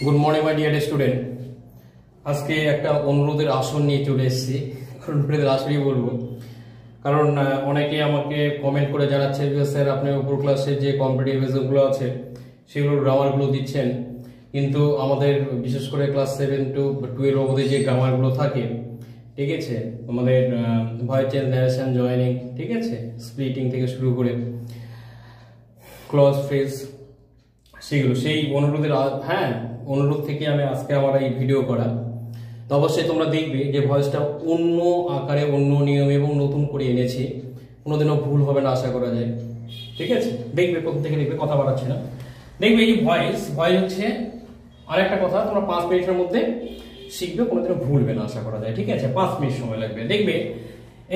Good morning my dear student. আজকে একটা অনুরোধের আসন নিয়ে চলে এসেছি। অনুরোধের আসনই বলবো, কারণ অনেকে আমাকে কমেন্ট করে জানাচ্ছে যে স্যার আপনি উপর ক্লাসে যে কম্পিটিটিভ এক্সামগুলো আছে সেগুলোর গ্রামারগুলো দিচ্ছেন, কিন্তু আমাদের বিশেষ করে ক্লাস 7 to 12 অবধি যে গ্রামারগুলো থাকে, ঠিক আছে, আমাদের ভয়েস চেঞ্জ, ন্যারেশন, জয়েনিং, ঠিক আছে, স্প্লিটিং থেকে শুরু করে ক্লজ ফ্রেজ, সেগুলো সেই অনুরোধ থেকে আমি আজকে আমার এই ভিডিও করা। তো অবশ্যই তোমরা দেখবে যে ভয়েসটা অন্য আকারে, অন্য নিয়মে এবং নতুন করে এনেছি, কোনোদিনও ভুল হবে না আশা করা যায়, ঠিক আছে। দেখবে, প্রথম থেকে দেখবে, কথা বাড়াচ্ছি না। দেখবে এই যে ভয়েস হচ্ছে আরেকটা কথা, তোমরা 5 মিনিটের মধ্যে শিখবে, কোনোদিনও ভুলবে না আশা করা যায়, ঠিক আছে। 5 মিনিট সময় লাগবে। দেখবে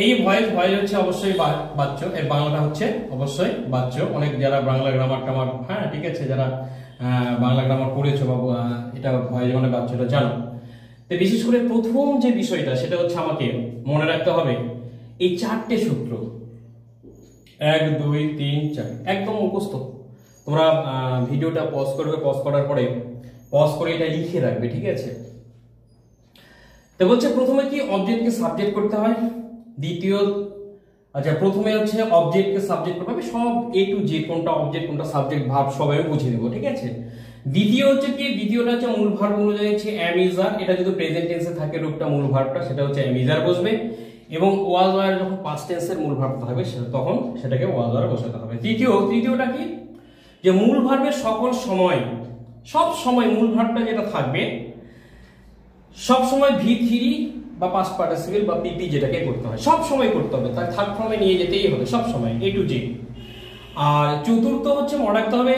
এই ভয়েস হচ্ছে অবশ্যই বাচ্য, এর বাংলাটা হচ্ছে অবশ্যই বাচ্য। অনেক যারা বাংলা গ্রামার টামার, ঠিক আছে, যারা বাংলা গ্রামার পড়েছো বা এটা ভয়েস মানে বাচ্চটা জানো। তো বিশেষ করে প্রথম যে বিষয়টা সেটা হচ্ছে আমাকে মনে রাখতে হবে এই 4টে সূত্র, 1 2 3 4, একদম মুখস্থ। তোমরা ভিডিওটা পজ করবে, পজ করার পরে পজ করে এটা লিখে রাখবে, ঠিক আছে। তো বলছে প্রথমে কি অবজেক্টকে সাবজেক্ট করতে হয়, প্রথমে হচ্ছে অবজেক্টকে সাবজেক্ট করতে হবে, সব A to Z, কোনটা অবজেক্ট কোনটা সাবজেক্ট ভার্ব সব আমি বুঝিয়ে দেবো, ঠিক আছে। দ্বিতীয়টা হচ্ছে মূল ভার্ব অনুযায়ী হচ্ছে am is are, এটা যদি প্রেজেন্ট টেন্সে থাকে রূপটা, মূল ভার্বটা সেটা হচ্ছে am is are বসবে, এবং was were যখন পাস্ট টেন্সের মূল ভার্ব থাকবে তখন সেটাকে was were বসাতে হবে। তৃতীয়টা কি, যে মূল ভার্বের সকল সময়, সব সময় মূল ভার্বটা যেটা থাকবে সব সময় V3 বা পাস্ট পার্টিসিপল বা পিপি যেটাকে করতে হয়, সব সময় করতে হবে, তার থার্ড ফর্মে নিয়ে যেতেই হবে সব সময়, A to Z। আর চতুর্থ হচ্ছে মনে রাখতে হবে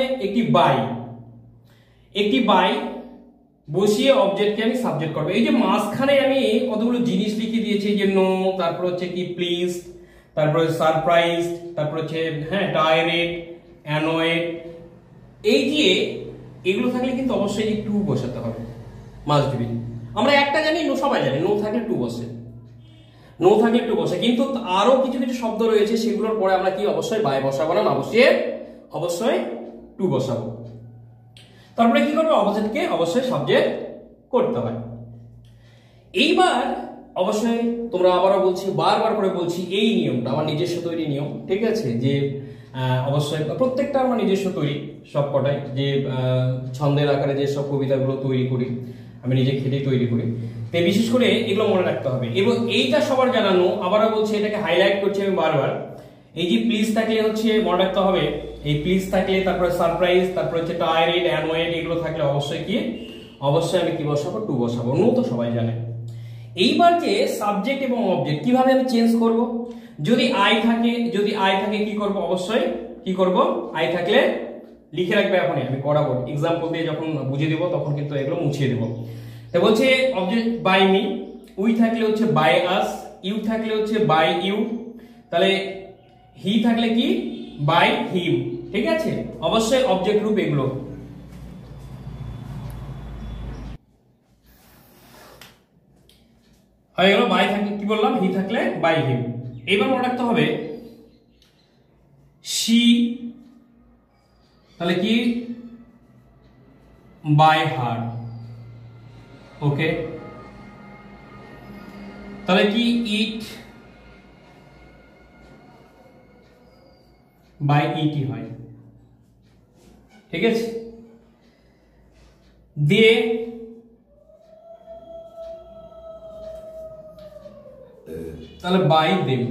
একটি বাই বসিয়ে অবজেক্টকে আমি সাবজেক্ট করব। এই যে মাঝখানে আমি কতগুলো জিনিস লিখে দিয়েছি, যে নো, তারপর হচ্ছে কি প্লিজ, তারপর সারপ্রাইজ, তারপর হচ্ছে টায়ারেড, অ্যানয়েড, এই যে এগুলো থাকলে কিন্তু অবশ্যই একটু বসাতে হবে, মাস্ট বি। আমরা একটা জানি, নো সবাই জানি, নো থাকলে টু বসে, কিন্তু আরো কিছু কিছু শব্দ রয়েছে সেগুলোর পরে আমরা কি অবশ্যই বাই বসাবো না, বসিয়ে অবশ্যই টু বসাবো। তারপরে কি করবো, অপোজিটকে অবশ্যই সাবজেক্ট করতে হয়। এইবার অবশ্যই তোমরা আবারও বলছি, বারবার করে বলছি, এই নিয়মটা আমার নিজস্ব তৈরি নিয়ম, ঠিক আছে, যে অবশ্যই প্রত্যেকটা আমার নিজস্ব তৈরি, সবকটাই যে ছন্দের আকারে যে সব কবিতাগুলো তৈরি করি আমি নিজে খেটেই তৈরি করি। তাই বিশেষ করে এগুলো মনে রাখতে হবে, এবং এইটা সবার জানানো, আবারও বলছি, এটাকে হাইলাইট করছি আমি বারবার। এই যে প্লিজ থাকলে হচ্ছে মনে রাখতে হবে, এই প্লিজ থাকলে, তারপরে সারপ্রাইজ, তারপরে হচ্ছে টায়ারেড, অ্যানয়েড, এগুলো থাকলে অবশ্যই আমি কি বসাবো, টু বসাবো। নো তো সবাই জানে। এইবার যে সাবজেক্ট এবং অবজেক্ট কিভাবে আমি চেঞ্জ করব, যদি আই থাকে কি করব, অবশ্যই কি করব, আই থাকলে লিখে রাখবে, এখনই আমি করাবো, এক্সাম্পল দিয়ে যখন বুঝিয়ে দেবো তখন কিন্তু এগুলো মুছিয়ে দেবো। তো বলছে অবজেক্ট বাই মি, উই থাকলে হচ্ছে বাই আস, ইউ থাকলে হচ্ছে বাই ইউ, তাহলে হি থাকলে কি বাই হিম, ঠিক আছে। অবশ্যই অবজেক্ট রূপ এগুলো। হয়ে গেল, বাই থাকলে কি বললাম, হি থাকলে বাই হিম। এবার মনে রাখতে হবে শি, তাহলে কি বাই হার, ওকে। তাহলে কি ইট বাই ইটি হয়, ঠিক আছে। দে তাহলে by them,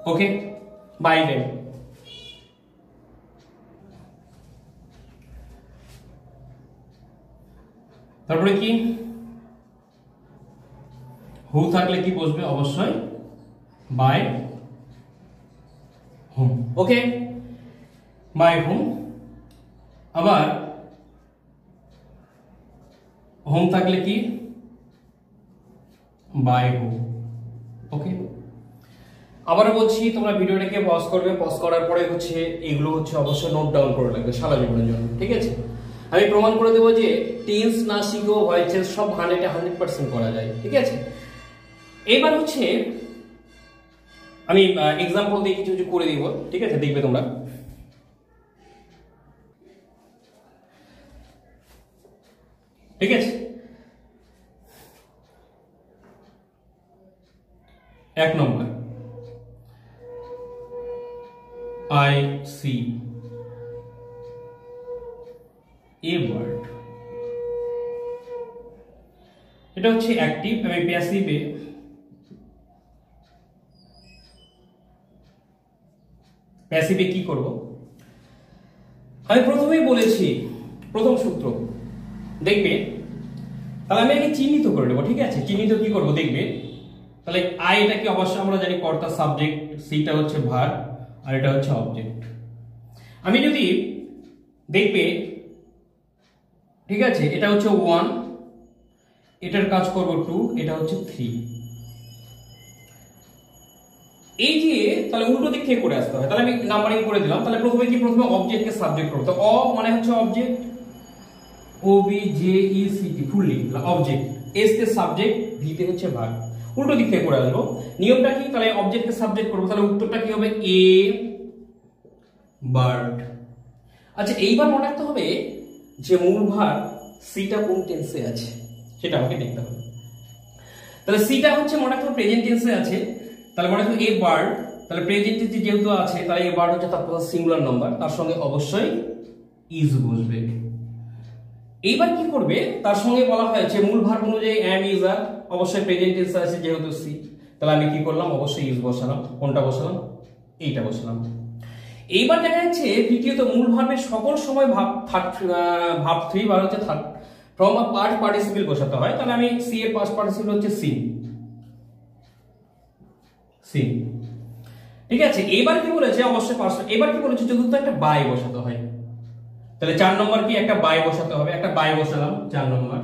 okay, by them. তারপরে কি হু থাকলে কি বসবে, অবশ্যই by whom, okay, by whom. আবার হোম থাকলে কি বাই হোম, ওকে। আবার বলছি, তোমরা ভিডিওটাকে পজ করবে, পজ করার পরে হচ্ছে এগুলো হচ্ছে অবশ্যই নোট ডাউন করে রাখবে সারা জীবনের জন্য, ঠিক আছে। আমি প্রমাণ করে দেবো যে টেন্স না শিখেও ভয়েস চেঞ্জ সব 100% করা যায়, ঠিক আছে। এবার হচ্ছে আমি এক্সাম্পল দিয়ে কিছু কিছু করে দিব, ঠিক আছে, দেখবে তোমরা। ঠিক আছে, 1 নম্বর I see a bird, এটা হচ্ছে অ্যাক্টিভ। আমি প্যাসিভে কি করব, আমি প্রথমেই বলেছি প্রথম সূত্র দেখবে, তাহলে আমি আগে চিহ্নিত করে নেব। ঠিক আছে, চিহ্নিত কি করব দেখবে, তাহলে আই এটা কি অবশ্যই আমরা জানি কর্তা সাবজেক্ট, সিটা হচ্ছে ভার্ব, আর এটা হচ্ছে অবজেক্ট। আমি যদি দেখবে, ঠিক আছে, এটা হচ্ছে 1, এটার কাজ করব 2, এটা হচ্ছে 3। এই যে তাহলে উল্টো দিক থেকে করে আসতে হয়, তাহলে আমি নাম্বারিং করে দিলাম। তাহলে প্রথমে অবজেক্টকে সাবজেক্ট করব, তো অ মানে হচ্ছে object, O B J E C T ফুল লিখলাম অবজেক্ট, এস তে সাবজেক্ট, ভি তে হচ্ছে ভার্ব। উল্টো দিক থেকে করে আসবো। নিয়মটা কি, তাহলে অবজেক্টকে সাবজেক্ট করব, তাহলে উত্তরটা কি হবে, এ বার্ড। আচ্ছা, এইবার মনে রাখতে হবে যে মূল ভার্ব সিটা কোন টেন্সে আছে সেটা আমাকে দেখতে হবে। তাহলে সিটা হচ্ছে মনে রাখতে হবে প্রেজেন্ট টেন্সে আছে, তাহলে মনে রাখতে এ বার্ড, তাহলে প্রেজেন্ট টেন্সে যেহেতু আছে তাহলে এ বার্ড হচ্ছে তার সিঙ্গুলার নাম্বার, তার সঙ্গে অবশ্যই ইজ বসবে। এইবার কি করবে, তার সঙ্গে বলা হয়েছে মূল ভার্ব অনুযায়ী এম ইজ আর, অবশ্যই প্রেজেন্ট টেন্সে আছে যেহেতু সি, তাহলে আমি কি করলাম, অবশ্যই ইজ বসালাম। কোনটা বসালাম, এইটা বসালাম। এইবার দেখা যাচ্ছে দ্বিতীয়ত মূল ভার্বের সকল সময় ভাব থ্রি বার হচ্ছে ফ্রম আ পাস্ট পার্টিসিপল বসাতে হয়, তাহলে আমি সি এর পাস্ট পার্টিসিপল হচ্ছে সিন। ঠিক আছে, এবার কি বলেছে, অবশ্যই পাস্ট, এবার কি বলেছে চতুর্থ একটা বাই বসাতে হয়, তাহলে 4 নম্বর কি একটা বাই বসাতে হবে, একটা বাই বসালাম 4 নম্বর।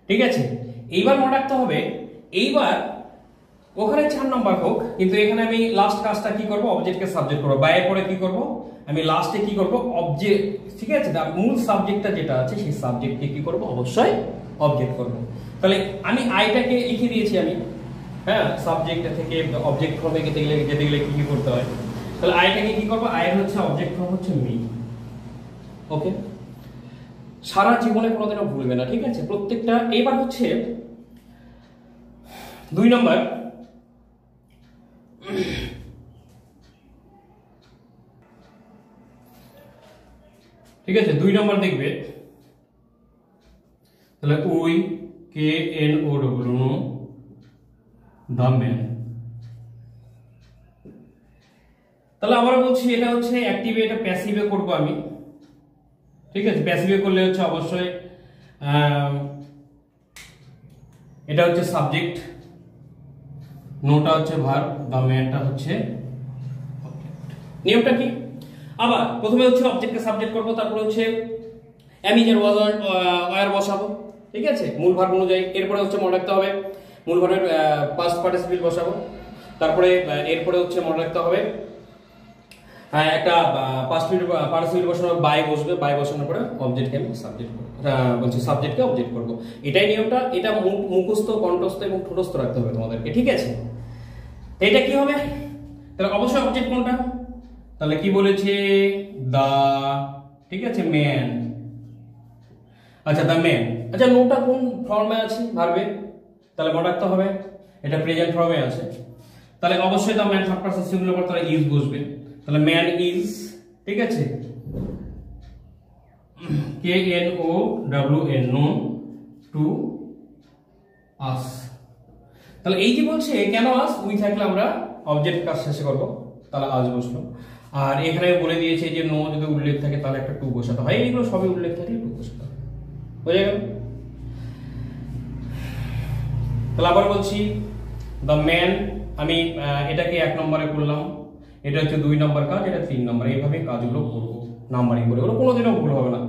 ঠিক আছে, এইবার মনে রাখতে হবে, এইবার ওখানে 4 নম্বর হোক, কিন্তু এখানে আমি লাস্ট কাজটা কি করব, অবজেক্টকে সাবজেক্ট করব। বাইয়ের পরে কি করব, আমি লাস্টে কি করব, অবজেক্ট। ঠিক আছে, মূল সাবজেক্টটা যেটা আছে সেই সাবজেক্টকে কি করব, অবশ্যই অবজেক্ট করব। তাহলে আমি আইটাকে লিখে দিয়েছি আমি, হ্যাঁ, সাবজেক্ট থেকে অবজেক্ট ফর্মে যেতে গেলে কি কি করতে হয়, তাহলে আইটাকে কি করব, আয়ের হচ্ছে অবজেক্ট ফর্ম হচ্ছে মি। ওকে, সারা জীবনে কোনোদিনও ভুলবে না। ঠিক আছে, প্রত্যেকটা। এবার হচ্ছে 2 নম্বর, ঠিক আছে, 2 নম্বর দেখবে, তাহলে we K N O W know the man. তাহলে আবার বলছি এটা হচ্ছে অ্যাক্টিভে, এটা প্যাসিভে করব আমি। ঠিক আছে, প্যাসিভে করলে হচ্ছে অবশ্যই এটা হচ্ছে সাবজেক্ট, নোটা হচ্ছে ভার্ব, দ্য ম্যানটা হচ্ছে নিয়মটা কি, আবার প্রথমে হচ্ছে অবজেক্টকে সাবজেক্ট করব, তারপর হচ্ছে এম ইজ এর ওয়ার বসাবো। ঠিক আছে, মূল ভার্ব অনুযায়ী। এরপরে হচ্ছে মনে রাখতে হবে মূল ভার্বের পাস্ট পার্টিসিপল বসাবো, তারপরে এরপরে হচ্ছে মনে রাখতে হবে একটা পাস্ট পার্টিসিপল বসানোর বাই বসবে, বাই বসানোর পরে অবজেক্টকে আমি সাবজেক্ট করব, বলছি সাবজেক্টকে অবজেক্ট করব। এটাই নিয়মটা, এটা মুখস্থ, কণ্ঠস্থ এবং ঠোঁটস্থ রাখতে হবে তোমাদেরকে। ঠিক আছে, এটা কি হবে, তাহলে অবশ্যই অবজেক্ট কোনটা, তাহলে কি বলেছে, দা। ঠিক আছে, ম্যান। আচ্ছা, দা ম্যান। আচ্ছা, নোটা কোন ফর্মে আছে ভার্বে, তাহলে মনে রাখতে হবে এটা প্রেজেন্ট ফর্মে আছে, তাহলে অবশ্যই the man third person singular পর তাহলে ইজ বসবে, তাহলে ম্যান ইজ। ঠিক আছে, K N O W N, known to us. তাহলে এই যে বলছে কেন আস, উই থাকলে আমরা অবজেক্ট কাজ শেষে করবো, তাহলে আজ বসলো। আর এখানে বলে দিয়েছে যে নো যদি উল্লেখ থাকে তাহলে একটা টু বসাতে হয়, এইগুলো সবই উল্লেখ থাকলে টু বসাতে হয়। বুঝে গেল? তাহলে আবার বলছি দ্য ম্যান, আমি এটাকে 1 নম্বরে করলাম, এটা হচ্ছে 2 নম্বর কাজ, এটা 3 নম্বর, এইভাবে কাজগুলো করবো নাম্বারিং করে, ওগুলো কোনোদিনও ভুল হবে না।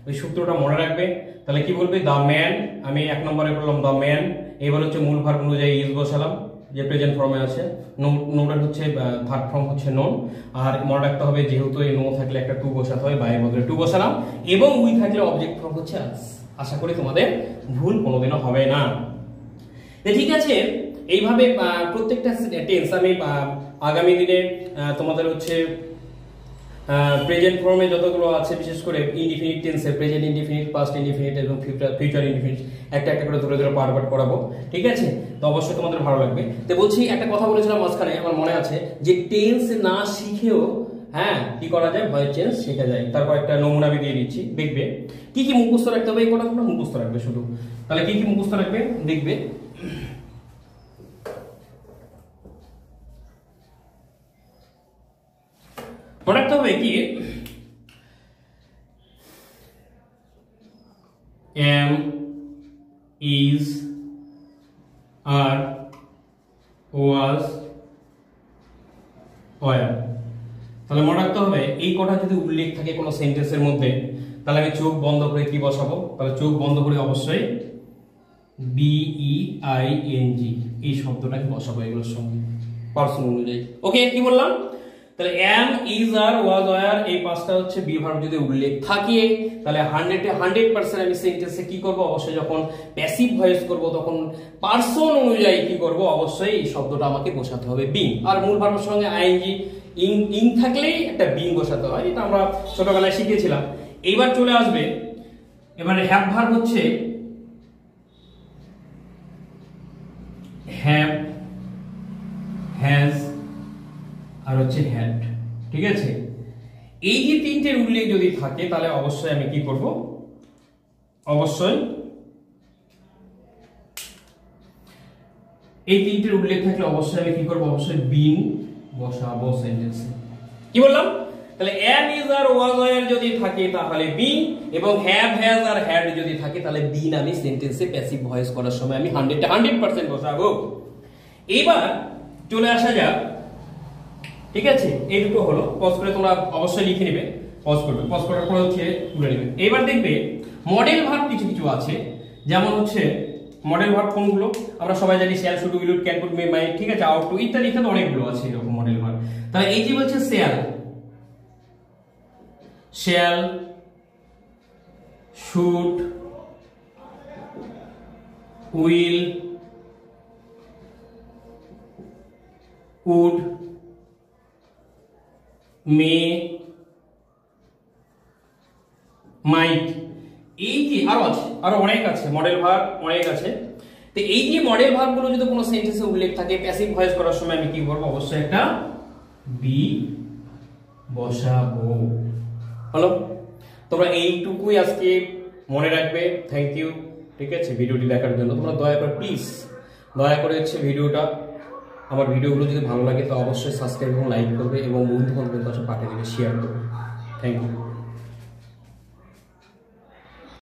ওই সূত্রটা মনে রাখবে। তাহলে কি বলবে, দ্য ম্যান, আমি 1 নম্বরে করলাম দ্য ম্যান। এবার হচ্ছে মূল ভার্ব অনুযায়ী ইজ বসালাম, যে প্রেজেন্ট ফর্মে আছে, নোটার হচ্ছে থার্ড ফর্ম হচ্ছে নোন। আর মনে রাখতে হবে যেহেতু এই নো থাকলে একটা টু বসাতে হয়, বাইয়ের বদলে টু বসালাম, এবং উই থাকলে অবজেক্ট ফর্ম হচ্ছে আস। আশা করি তোমাদের ভুল কোনোদিনও হবে না। ঠিক আছে, এইভাবে প্রত্যেকটা টেন্স আমি আগামী দিনে তোমাদের হচ্ছে প্রেজেন্ট ফর্মে যতগুলো আছে বিশেষ করে ইনডিফিনিট টেন্সে প্রেজেন্ট ইনডিফিনিট, পাস্ট ইনডিফিনিট এবং ফিউচার ইনডিফিনিট একটা একটা করে ধরে ধরে পার্ট করাবো, ঠিক আছে? তো অবশ্যই তোমাদের ভালো লাগবে। তো বলছি, একটা কথা বলেছিলাম মাঝখানে, আমার মনে আছে যে টেন্স না শিখেও হ্যাঁ কি করা যায়, ভয়েস চেঞ্জ শেখা যায়। তারপর একটা নমুনা আমি দিয়ে দিচ্ছি, দেখবে কি কি মুখস্থ রাখতে হবে। এই কটা তোমরা মুখস্থ রাখবে শুধু। তাহলে কি কি মুখস্থ রাখবে দেখবে। মনে রাখতে হবে কি, am, is, are, was, were। তাহলে মনে রাখতে হবে এই কটা যদি উল্লেখ থাকে কোনো সেন্টেন্সের মধ্যে, তাহলে আমি চোখ বন্ধ করে কি বসাবো? তাহলে চোখ বন্ধ করে অবশ্যই BEING এই শব্দটাকে বসাবো এগুলোর সঙ্গে পার্সন অনুযায়ী। ওকে, কি বললাম? তাহলে am, is, are, was, were এই পাঁচটা হচ্ছে বি ভার্ব যদি উল্লেখ থাকে, তাহলে 100% আমি সেন্টেন্সে কি করব? অবশ্যই যখন প্যাসিভ ভয়েস করব তখন পার্সন অনুযায়ী কি করব? অবশ্যই এই শব্দটা আমাকে বসাতে হবে বিং। আর মূল ভার্বের সঙ্গে আইএনজি ইং থাকলেই একটা বিং বসাতে হয়, এটা আমরা ছোটবেলায় শিখেছিলাম। এইবার চলে আসবে, এবারে হ্যাভ ভার্ব হচ্ছে হ্যাভ, হ্যাজ আর হচ্ছে হ্যাড, ঠিক আছে? এই যে তিনটের উল্লেখ যদি থাকে তাহলে অবশ্যই আমি কি করব? অবশ্যই এই তিনটের উল্লেখ থাকলে অবশ্যই আমি কি করব? অবশ্যই বিন বসাবো সেন্টেন্সে। কি বললাম? তাহলে am, is, are, was, were যদি থাকে তাহলে বিন, এবং have, has আর had যদি থাকে তাহলে বিন আমি সেন্টেন্সে প্যাসিভ ভয়েস করার সময় আমি 100% বসাবো। এবার চলে আসা যাক, ঠিক আছে? এই দুটো হলো, পজ করে তোমরা অবশ্যই লিখে নেবে, পজ করবে, পজ করার পর হচ্ছে তুলে নেবে। এবার দেখবে মডেল ভার্ব কিছু কিছু আছে, যেমন হচ্ছে মডেল ভার্ব কোনগুলো? আমরা সবাই জানি shall, should, will, can, could, may, might, ঠিক আছে? আউট টু ইত্যাদি ইত্যাদি অনেকগুলো আছে এরকম মডেল ভার্ব। তাহলে এই যে বলছে shall, shall, should, will, would, may, might, এই যে আরো অনেক আছে মডেল ভার্ব, অনেক আছে। তো এই যে মডেল ভার্ব গুলো যদি কোনো সেন্টেন্সে উল্লেখ থাকে প্যাসিভ ভয়েস করার সময় আমি কি করব? অবশ্যই একটা বি বসাবো। হলো? তোমরা এইটুকুই আজকে মনে রাখবে। থ্যাংক ইউ, ঠিক আছে, ভিডিওটি দেখার জন্য। তোমরা দয়া করে হচ্ছে ভিডিওটা, আমার ভিডিওগুলো যদি ভালো লাগে তো অবশ্যই সাবস্ক্রাইব এবং লাইক করবে এবং বন্ধু বান্ধবদের কাছে পাঠিয়ে দেবে, শেয়ার করবে। Thank you.